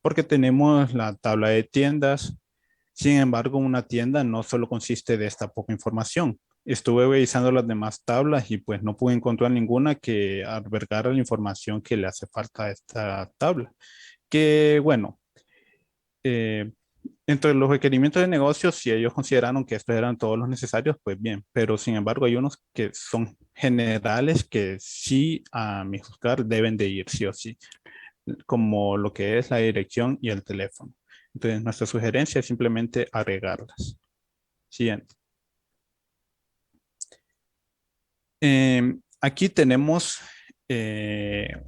porque tenemos la tabla de tiendas. Sin embargo, una tienda no solo consiste de esta poca información. Estuve revisando las demás tablas y pues no pude encontrar ninguna que albergara la información que le hace falta a esta tabla. Que bueno, eh, entre los requerimientos de negocio, si ellos consideraron que estos eran todos los necesarios, pues bien, pero sin embargo hay unos que son generales que sí, a mi juzgar, deben de ir sí o sí, como lo que es la dirección y el teléfono. Entonces, nuestra sugerencia es simplemente agregarlas. Siguiente. Aquí tenemos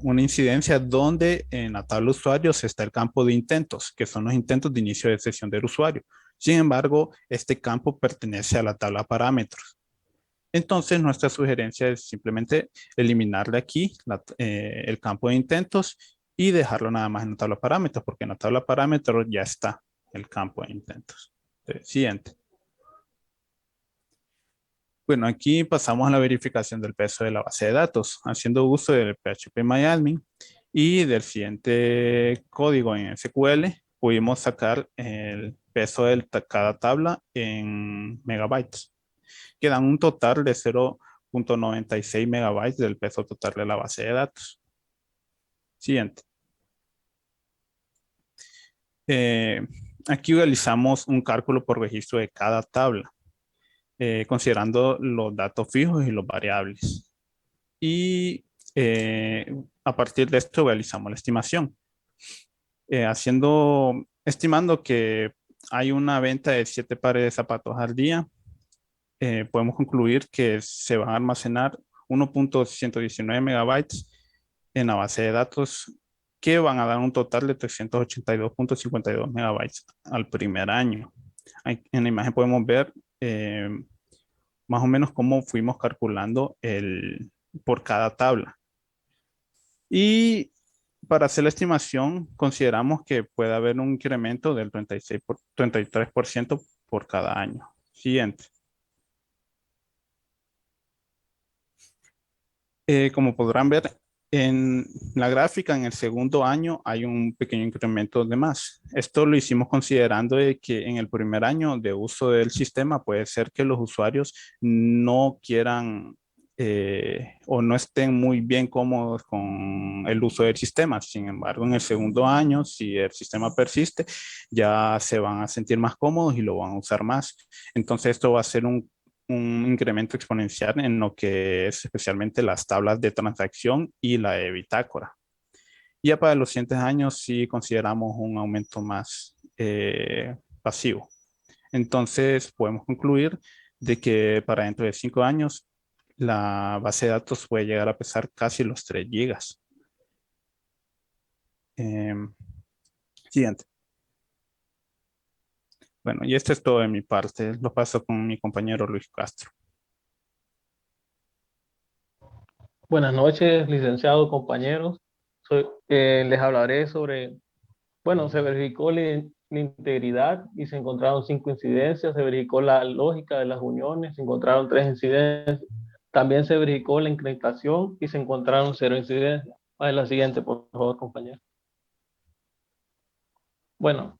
una incidencia donde en la tabla de usuarios está el campo de intentos, que son los intentos de inicio de sesión del usuario. Sin embargo, este campo pertenece a la tabla parámetros. Entonces, nuestra sugerencia es simplemente eliminar de aquí el campo de intentos y dejarlo nada más en la tabla parámetros, porque en la tabla parámetros ya está el campo de intentos. Entonces, siguiente. Bueno, aquí pasamos a la verificación del peso de la base de datos, haciendo uso del PHP-MyAdmin y del siguiente código en SQL, pudimos sacar el peso de cada tabla en megabytes, que dan un total de 0.96 megabytes del peso total de la base de datos. Siguiente. Aquí realizamos un cálculo por registro de cada tabla, considerando los datos fijos y los variables. Y a partir de esto realizamos la estimación. Estimando que hay una venta de 7 pares de zapatos al día, podemos concluir que se van a almacenar 1.119 megabytes en la base de datos, que van a dar un total de 382.52 megabytes al primer año. En la imagen podemos ver más o menos cómo fuimos calculando por cada tabla. Y para hacer la estimación, consideramos que puede haber un incremento del 33% por cada año. Siguiente. Como podrán ver en la gráfica, en el segundo año hay un pequeño incremento de más. Esto lo hicimos considerando de que en el primer año de uso del sistema puede ser que los usuarios no quieran o no estén muy bien cómodos con el uso del sistema. Sin embargo, en el segundo año, si el sistema persiste, ya se van a sentir más cómodos y lo van a usar más. Entonces, esto va a ser un incremento exponencial en lo que es especialmente las tablas de transacción y la de bitácora. Y ya para los siguientes años sí consideramos un aumento más pasivo. Entonces podemos concluir de que para dentro de 5 años la base de datos puede llegar a pesar casi los 3 gigas. Siguiente. Bueno, y esto es todo de mi parte. Lo paso con mi compañero Luis Castro. Buenas noches, licenciados, compañeros. Les hablaré sobre, bueno, se verificó la integridad y se encontraron 5 incidencias, se verificó la lógica de las uniones, se encontraron 3 incidencias, también se verificó la encriptación y se encontraron 0 incidencias. A la siguiente, por favor, compañero. Bueno,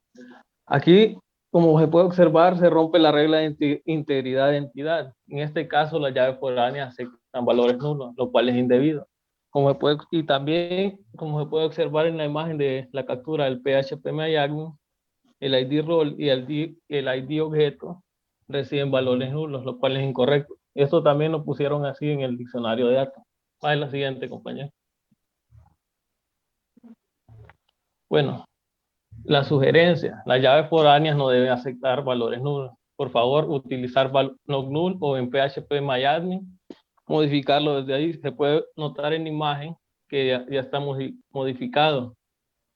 aquí, como se puede observar, se rompe la regla de integridad de entidad. En este caso, las llaves foráneas aceptan valores nulos, lo cual es indebido. Y también, como se puede observar en la imagen de la captura del PHP-MyAdmin, el ID role y el ID objeto reciben valores nulos, lo cual es incorrecto. Esto también lo pusieron así en el diccionario de datos. Va en la siguiente, compañero. Bueno, la sugerencia, las llaves foráneas no deben aceptar valores nulos. Por favor, utilizar log null o en PHP-MyAdmin, modificarlo desde ahí. Se puede notar en la imagen que ya está modificado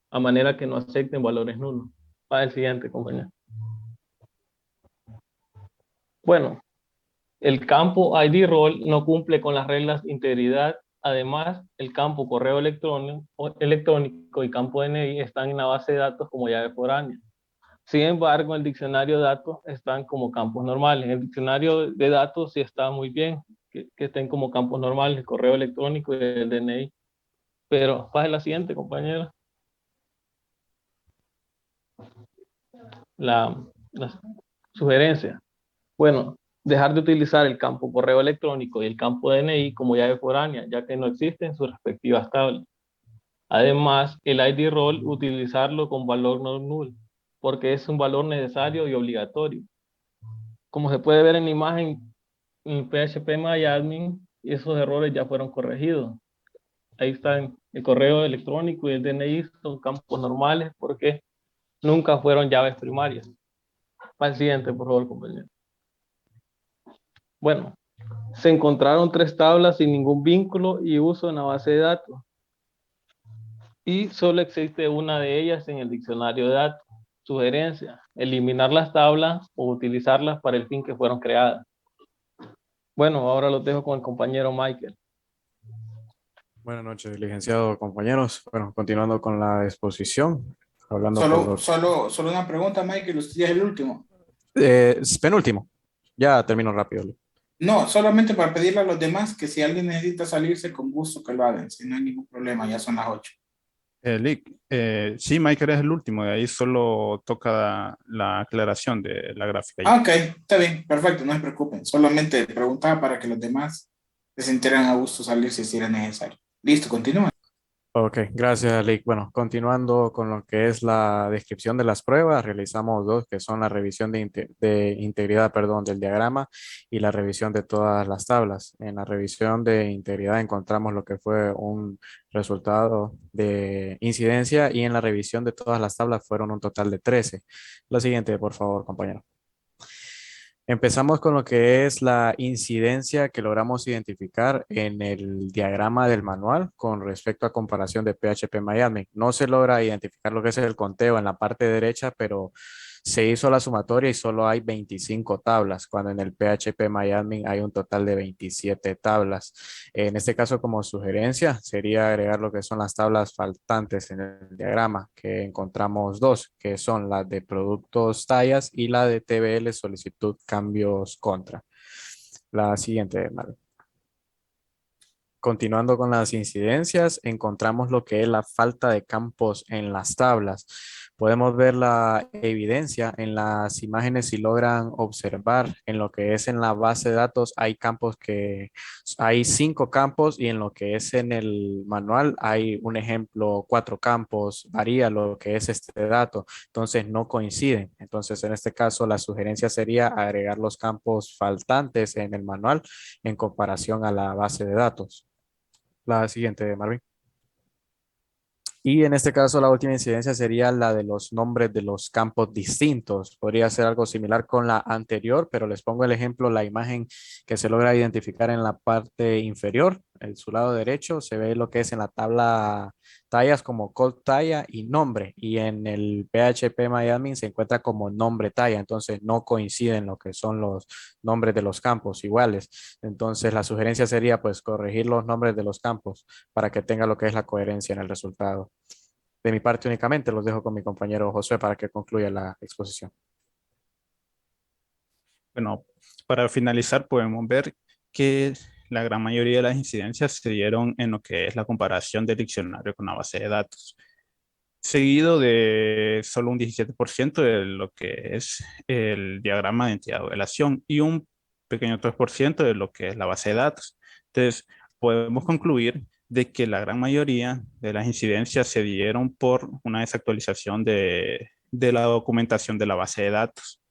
a manera que no acepten valores nulos. Va el siguiente, compañero. Bueno, el campo ID role no cumple con las reglas de integridad. Además, el campo correo electrónico y campo DNI están en la base de datos como llave foránea. Sin embargo, en el diccionario de datos están como campos normales. En el diccionario de datos sí está muy bien. que estén como campos normales, el correo electrónico y el DNI. Pero pase la siguiente, compañera. La sugerencia. Bueno, dejar de utilizar el campo correo electrónico y el campo DNI como llave foránea, ya que no existen sus respectivas tablas. Además, el ID role utilizarlo con valor no null, porque es un valor necesario y obligatorio. Como se puede ver en la imagen, en PHP-MyAdmin, esos errores ya fueron corregidos. Ahí están el correo electrónico y el DNI, son campos normales porque nunca fueron llaves primarias. Al siguiente, por favor, compañero. Bueno, se encontraron 3 tablas sin ningún vínculo y uso en la base de datos. Y solo existe una de ellas en el diccionario de datos. Sugerencia: eliminar las tablas o utilizarlas para el fin que fueron creadas. Bueno, ahora los dejo con el compañero Michael. Buenas noches, licenciado, compañeros. Bueno, continuando con la exposición, hablando Solo una pregunta, Michael, usted ya es el último. penúltimo. Ya termino rápido. No, solamente para pedirle a los demás que si alguien necesita salirse, con gusto que lo hagan, si no hay ningún problema, ya son las 8. Lick, sí, Michael es el último, de ahí solo toca la aclaración de la gráfica. Ok, está bien, perfecto, no se preocupen. Solamente preguntaba para que los demás se sintieran a gusto salirse si era necesario. Listo, continúa. Ok, gracias, Lick. Bueno, continuando con lo que es la descripción de las pruebas, realizamos 2, que son la revisión de integridad, perdón, del diagrama y la revisión de todas las tablas. En la revisión de integridad encontramos lo que fue un resultado de incidencia y en la revisión de todas las tablas fueron un total de 13. Lo siguiente, por favor, compañero. Empezamos con lo que es la incidencia que logramos identificar en el diagrama del manual con respecto a comparación de PHP-MyAdmin. No se logra identificar lo que es el conteo en la parte derecha, pero se hizo la sumatoria y solo hay 25 tablas, cuando en el PHP-MyAdmin hay un total de 27 tablas. En este caso, como sugerencia, sería agregar lo que son las tablas faltantes en el diagrama, que encontramos 2, que son la de productos tallas y la de TBL solicitud cambios contra. La siguiente, Mario. Continuando con las incidencias, encontramos lo que es la falta de campos en las tablas. Podemos ver la evidencia en las imágenes si logran observar en lo que es en la base de datos hay campos que hay 5 campos y en lo que es en el manual hay un ejemplo 4 campos, varía lo que es este dato, entonces no coinciden. Entonces en este caso la sugerencia sería agregar los campos faltantes en el manual en comparación a la base de datos. La siguiente, Marvin. Y en este caso la última incidencia sería la de los nombres de los campos distintos. Podría ser algo similar con la anterior, pero les pongo el ejemplo, la imagen que se logra identificar en la parte inferior, en su lado derecho, se ve lo que es en la tabla tallas como code talla y nombre, y en el PHP-MyAdmin se encuentra como nombre talla, entonces no coinciden lo que son los nombres de los campos iguales. Entonces la sugerencia sería pues corregir los nombres de los campos para que tenga lo que es la coherencia en el resultado. De mi parte únicamente los dejo con mi compañero Josué para que concluya la exposición. Bueno, para finalizar podemos ver que la gran mayoría de las incidencias se dieron en lo que es la comparación del diccionario con la base de datos, seguido de solo un 17% de lo que es el diagrama de entidad o relación y un pequeño 3% de lo que es la base de datos. Entonces, podemos concluir de que la gran mayoría de las incidencias se dieron por una desactualización de la documentación de la base de datos.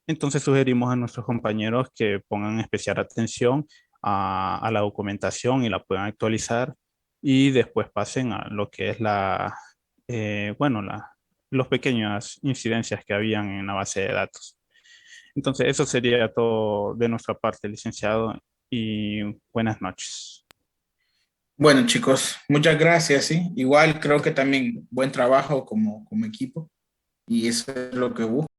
Entonces sugerimos a nuestros compañeros que pongan especial atención a la documentación y la puedan actualizar y después pasen a lo que es los pequeñas incidencias que habían en la base de datos. Entonces eso sería todo de nuestra parte, licenciado, y buenas noches. Bueno, chicos, muchas gracias, sí. Igual creo que también buen trabajo como equipo y eso es lo que busco.